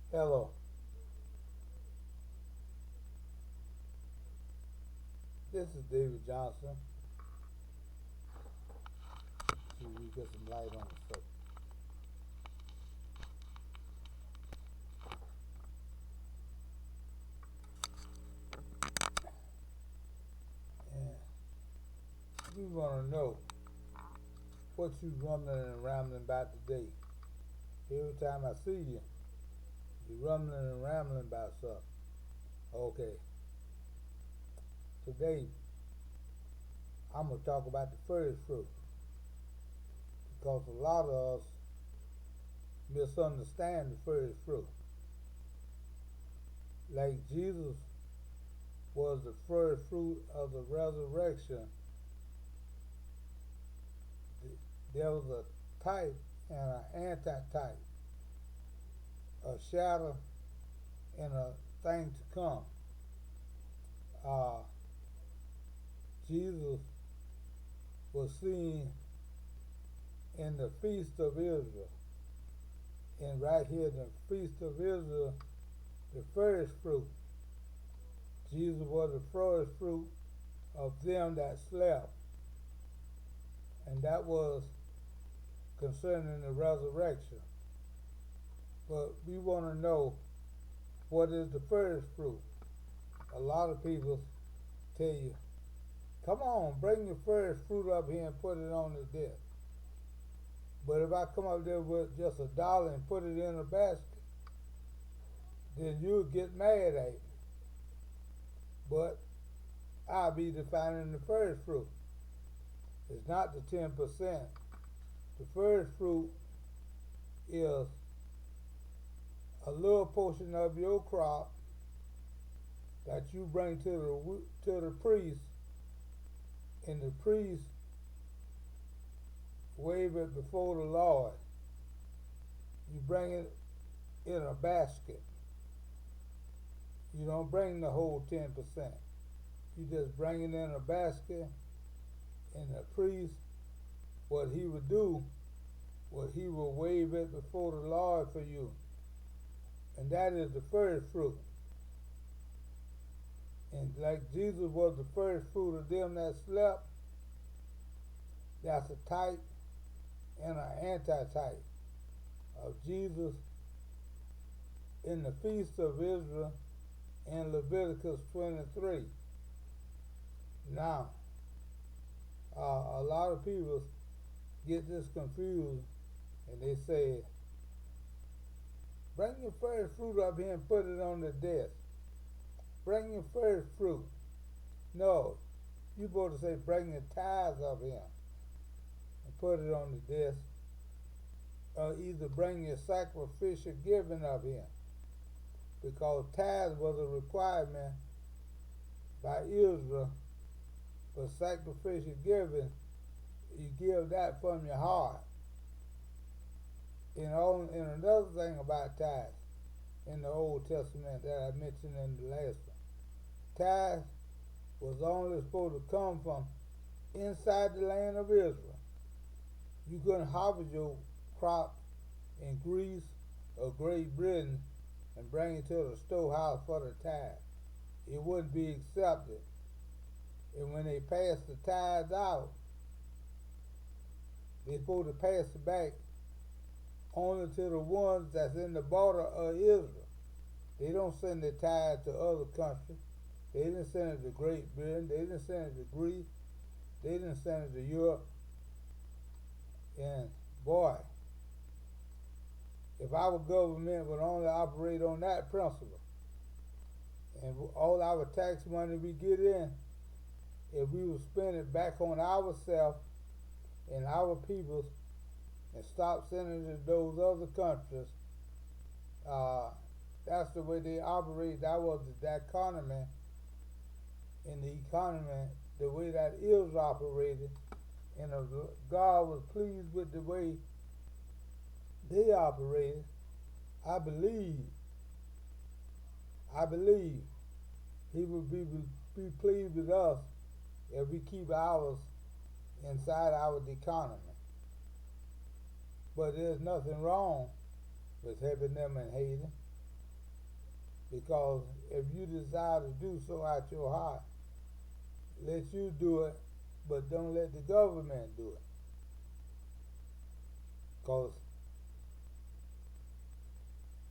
Hello, this is David Johnson. See if we get some light on the subject. And we want to know what you rumbling and rambling about today. Every time I see you, you're rumbling and rambling about something. Okay, today I'm going to talk about the first fruit because a lot of us misunderstand the first fruit. Like Jesus was the first fruit of the resurrection, there was a type and an antitype, a shadow and a thing to come. Uh, Jesus was seen in the Feast of Israel. And right here, the Feast of Israel, the first fruit. Jesus was the first fruit of them that slept. And that was concerning the resurrection. But we want to know, what is the first fruit? A lot of people tell you, come on, bring your first fruit up here and put it on the desk. But if I come up there with just $1 and put it in a basket, then you'll get mad at me. But I'll be defining the first fruit. It's not the 10%. The first fruit is a little portion of your crop that you bring to the priest, and the priest wave it before the Lord. You bring it in a basket. You don't bring the whole 10%. You just bring it in a basket, and the priest, what he would do, he will wave it before the Lord for you. And that is the first fruit. And like Jesus was the first fruit of them that slept, that's a type and an antitype of Jesus in the Feast of Israel in Leviticus 23. Now, a lot of people get this confused and they say, bring your first fruit up here and put it on the desk. Bring your first fruit. No, you're supposed to say, bring your tithes up here and put it on the desk. Or either bring your sacrificial giving up here, because tithes was a requirement by Israel for sacrificial giving. You give that from your heart. And another thing about tithes in the Old Testament that I mentioned in the last one, tithes was only supposed to come from inside the land of Israel. You couldn't harvest your crop in Greece or Great Britain and bring it to the storehouse for the tithe. It wouldn't be accepted. And when they pass the tithes out, they're supposed to pass it back only to the ones that's in the border of Israel. They don't send the tithe to other countries. They didn't send it to Great Britain. They didn't send it to Greece. They didn't send it to Europe. And boy, if our government would only operate on that principle, and all our tax money we get in, if we would spend it back on ourselves and our peoples and stop sending it to those other countries, that's the way they operate. That was the economy, and the economy, the way that Israel operated, and if God was pleased with the way they operated, I believe he would be pleased with us if we keep ours inside our economy. But there's nothing wrong with helping them in Haiti. Because if you desire to do so out your heart, let you do it, but don't let the government do it. Because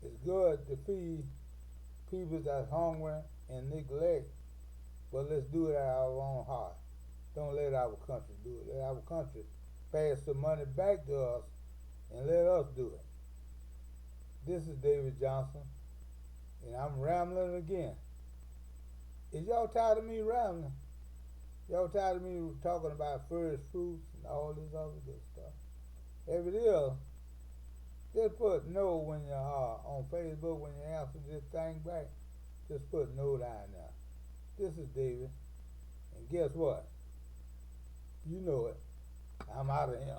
it's good to feed people that's hungry and neglect, but let's do it out of our own heart. Don't let our country do it. Let our country pass the money back to us and let us do it. This is David Johnson, and I'm rambling again. Is y'all tired of me rambling? Y'all tired of me talking about first fruits and all this other good stuff? If it is, just put no when you are on Facebook when you answer this thing back. Just put no down there. This is David, and guess what? You know it. I'm out of here.